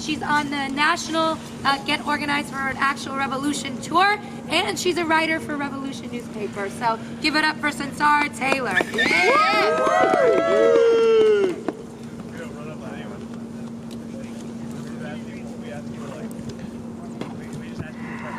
She's on the national Get Organized for an Actual Revolution tour, and she's a writer for Revolution newspaper. So give it up for Sunsara Taylor.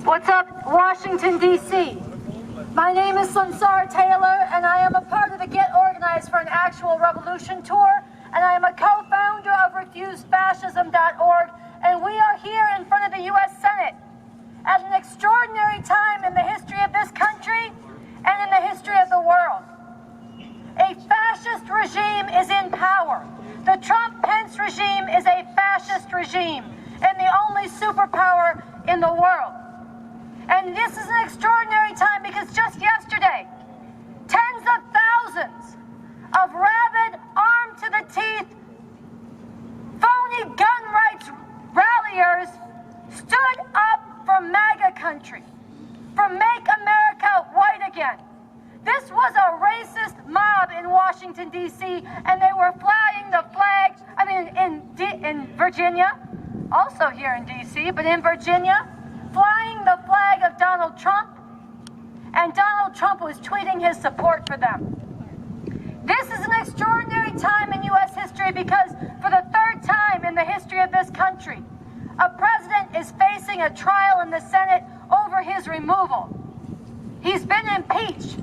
What's up, Washington, D.C.? My name is Sunsara Taylor, and I am a part of the Get Organized for an Actual Revolution tour, and I am a co-founder of RefuseFascism.org, and we are here in front of the U.S. Senate at an extraordinary time in the history of this country and in the history of the world. A fascist regime is in power. The Trump-Pence regime is a fascist regime and the only superpower in the world. And this is an extraordinary time because just yesterday, tens of thousands of rabid, armed to the teeth, phony gun rights ralliers stood up for MAGA country, for Make America White Again. This was a racist mob in Washington, D.C., and they were flying the flag, in Virginia, also here in D.C., but in Virginia, flying the flag of Donald Trump, and Donald Trump was tweeting his support for them. This is an extraordinary time in U.S. history because for the third time in the history of this country, a president is facing a trial in the Senate over his removal. He's been impeached.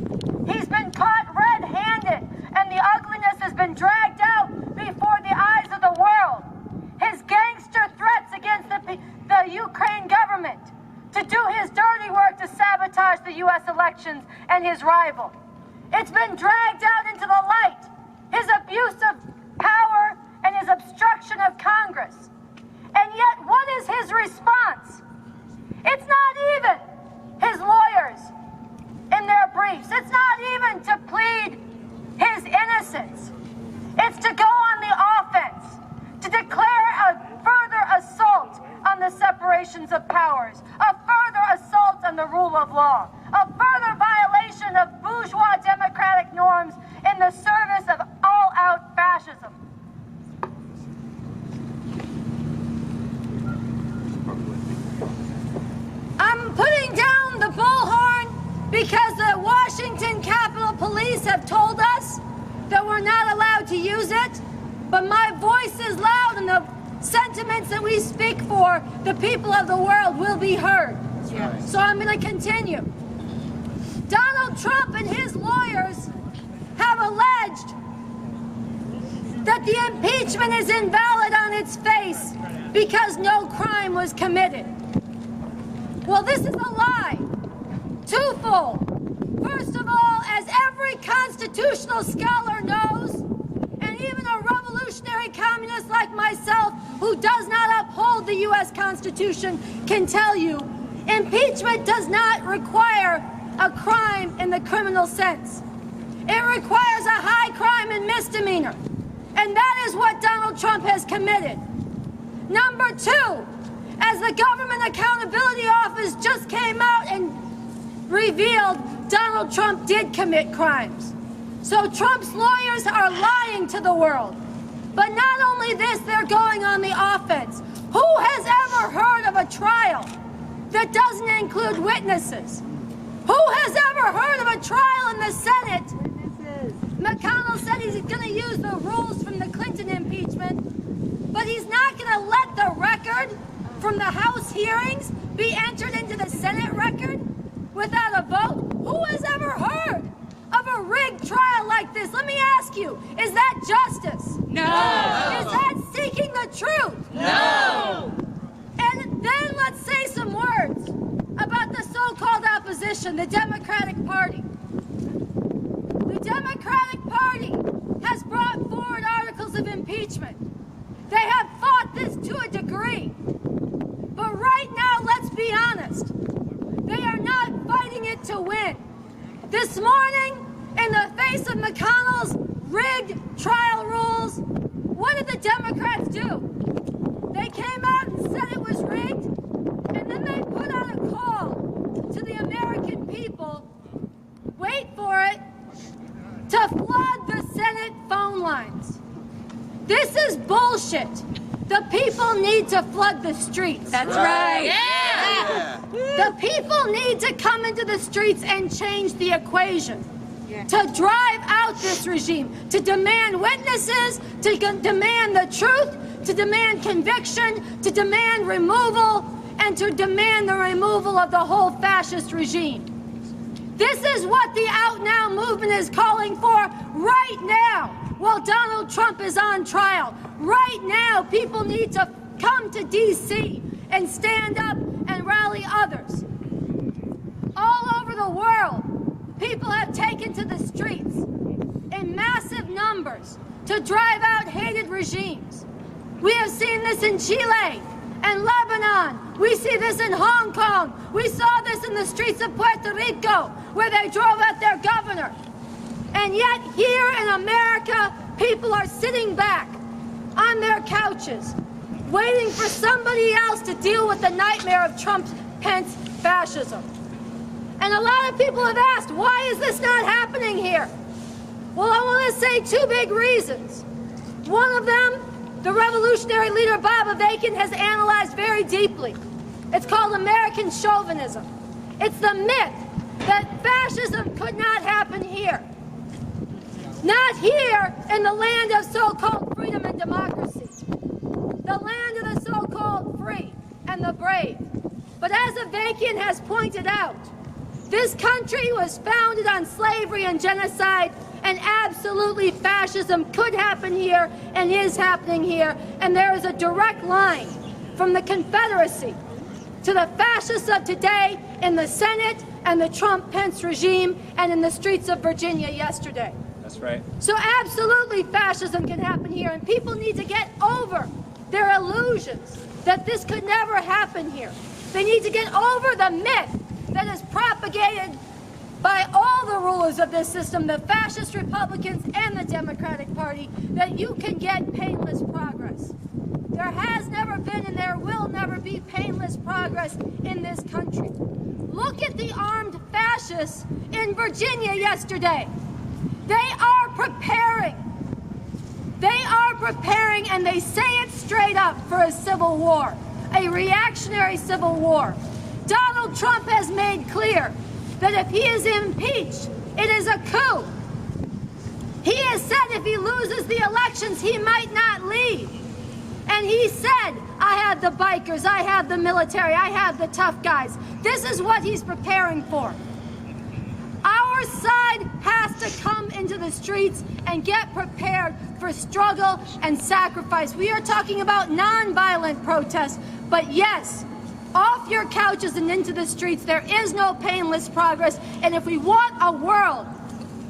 He's been caught red-handed, and the ugliness has been dragged out before the eyes of the world. His gangster threats against the Ukraine government to do his dirty work to sabotage the U.S. elections and his rival. It's been dragged out into the light, his abuse of power and his obstruction of Congress. And yet, what is his response? It's not even his lawyers in their briefs. It's not even to plead his innocence. It's to go on the offense, to declare a further assault on the separations of powers, a further assault on the rule of law, a further violation of bourgeois democratic norms in the service of all-out fascism. I'm putting down the bullhorn because the Washington Capitol Police have told us that we're not allowed to use it, but my voice is loud and the sentiments that we speak for the people of the world will be heard. Yeah. So I'm going to continue. Donald Trump and his lawyers have alleged that the impeachment is invalid on its face because no crime was committed. Well, this is a lie. Twofold. First of all, as every constitutional scholar knows, and even a revolutionary communist like myself who does not uphold the U.S. Constitution can tell you, impeachment does not require a crime in the criminal sense. It requires a high crime and misdemeanor. And that is what Donald Trump has committed. Number two, as the Government Accountability Office just came out and revealed, Donald Trump did commit crimes. So Trump's lawyers are lying to the world. But not only this, they're going on the offense. Who has ever heard of a trial that doesn't include witnesses? Who has ever heard of a trial in the Senate? Witnesses. McConnell said he's going to use the rules from the Clinton impeachment, but he's not going to let the record from the House hearings be entered into the Senate record without a vote? Who has ever heard of a rigged trial like this? Let me ask you, is that justice? No. Is that seeking the truth? No. And then let's say some words about the so-called opposition, the Democratic Party. The Democratic Party has brought forward articles of impeachment. They have fought this to a degree. But right now, let's be honest, they are not fighting it to win. This morning, in the face of McConnell's rigged trial rules, what did the Democrats do? They came out and said it was rigged, and then they put out a call to the American people, wait for it, to flood the Senate phone lines. This is bullshit. The people need need to flood the streets. That's right. Yeah. The people need to come into the streets and change the equation. To drive out this regime, to demand witnesses, to demand the truth, to demand conviction, to demand removal, and to demand the removal of the whole fascist regime. This is what the Out Now movement is calling for right now, while Donald Trump is on trial. Right now, people need to come to D.C. and stand up and rally others. All over the world, people have taken to the streets in massive numbers to drive out hated regimes. We have seen this in Chile and Lebanon. We see this in Hong Kong. We saw this in the streets of Puerto Rico, where they drove out their governor. And yet here in America, people are sitting back on their couches, waiting for somebody else to deal with the nightmare of Trump-Pence fascism. And a lot of people have asked, why is this not happening here? Well, I want to say two big reasons. One of them, the revolutionary leader Bob Avakian has analyzed very deeply. It's called American chauvinism. It's the myth that fascism could not happen here. Not here in the land of so-called freedom and democracy. The land of the so-called free and the brave. But as Avakian has pointed out, this country was founded on slavery and genocide, and absolutely fascism could happen here and is happening here. And there is a direct line from the Confederacy to the fascists of today in the Senate and the Trump-Pence regime and in the streets of Virginia yesterday. That's right. So absolutely fascism can happen here, and people need to get over their illusions that this could never happen here. They need to get over the myth that is propagated by all the rulers of this system, the fascist Republicans and the Democratic Party, that you can get painless progress. There has never been and there will never be painless progress in this country. Look at the armed fascists in Virginia yesterday. They are preparing. They are preparing, and they say it straight up, for a civil war, a reactionary civil war. Donald Trump has made clear that if he is impeached, it is a coup. He has said if he loses the elections, he might not leave. And he said, I have the bikers, I have the military, I have the tough guys. This is what he's preparing for. Our side has to come into the streets and get prepared for struggle and sacrifice. We are talking about nonviolent protests, but yes, off your couches and into the streets. There is no painless progress. And if we want a world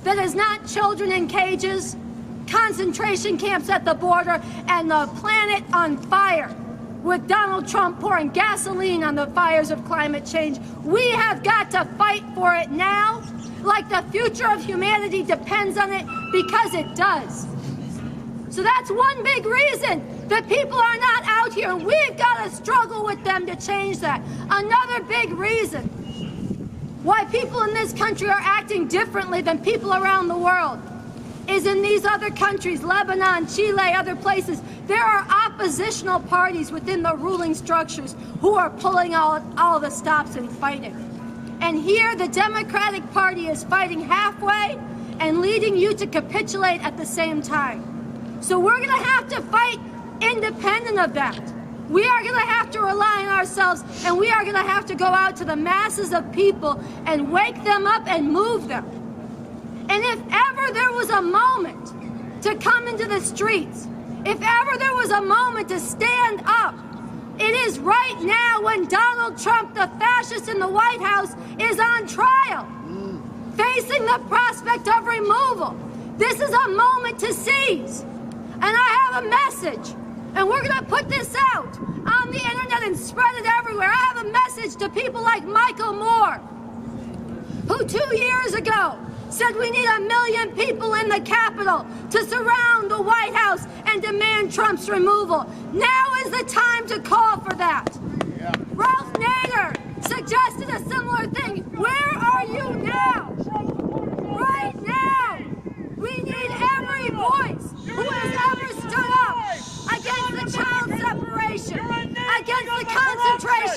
that is not children in cages, concentration camps at the border, and the planet on fire, with Donald Trump pouring gasoline on the fires of climate change, we have got to fight for it now, like the future of humanity depends on it, because it does. So that's one big reason that people are not out here. We've got to struggle with them to change that. Another big reason why people in this country are acting differently than people around the world is in these other countries, Lebanon, Chile, other places, there are oppositional parties within the ruling structures who are pulling all the stops and fighting. And here the Democratic Party is fighting halfway and leading you to capitulate at the same time. So we're going to have to fight independent of that. We are going to have to rely on ourselves, and we are going to have to go out to the masses of people and wake them up and move them. And if ever there was a moment to come into the streets, if ever there was a moment to stand up, it is right now, when Donald Trump, the fascist in the White House, is on trial, facing the prospect of removal. This is a moment to seize. And I have a message, and we're going to put this out on the internet and spread it everywhere. I have a message to people like Michael Moore, who 2 years ago said we need 1 million people in the Capitol to surround the White House and demand Trump's removal. Now is the time to call for that. Yeah. Ralph Nader suggested a similar thing. Where are you now? Right now, we need every voice who has ever stood up against the child separation,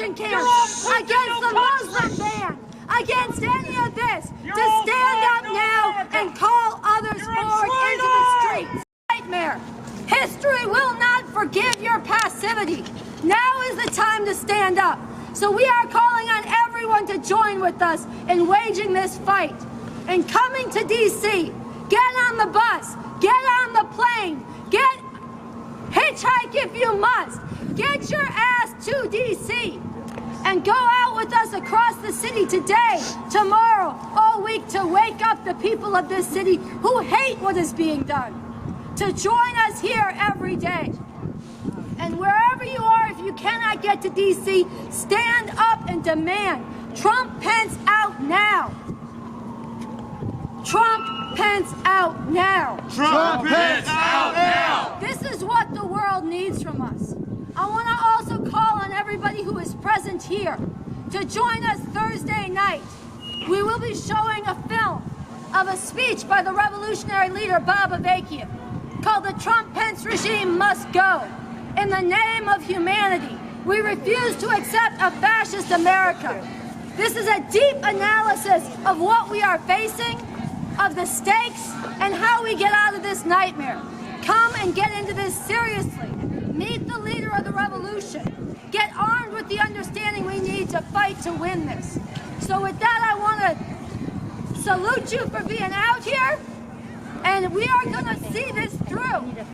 concentration camps, against the Muslim ban, against any of this, to stand up now and call others forward into the streets. Nightmare. History will not forgive your passivity. Now is the time to stand up. So we are calling on everyone to join with us in waging this fight. And coming to D.C., get on the bus, get on the plane, hitchhike if you must. Get your ass to D.C. and go out with us across the city today, tomorrow, all week to wake up the people of this city who hate what is being done. To join us here every day. And wherever you are, if you cannot get to D.C., stand up and demand Trump Pence out now. Trump Pence out now. Trump Pence out now. This is what the world needs from us. I want to also call on everybody who is present here to join us Thursday night. We will be showing a film of a speech by the revolutionary leader Bob Avakian called "The Trump-Pence Regime Must Go." In the name of humanity, we refuse to accept a fascist America. This is a deep analysis of what we are facing, of the stakes, and how we get out of this nightmare. Come and get into this seriously. Meet the leader of the revolution. Get armed with the understanding we need to fight to win this. So with that, I want to salute you for being out here, and we are going to see this through.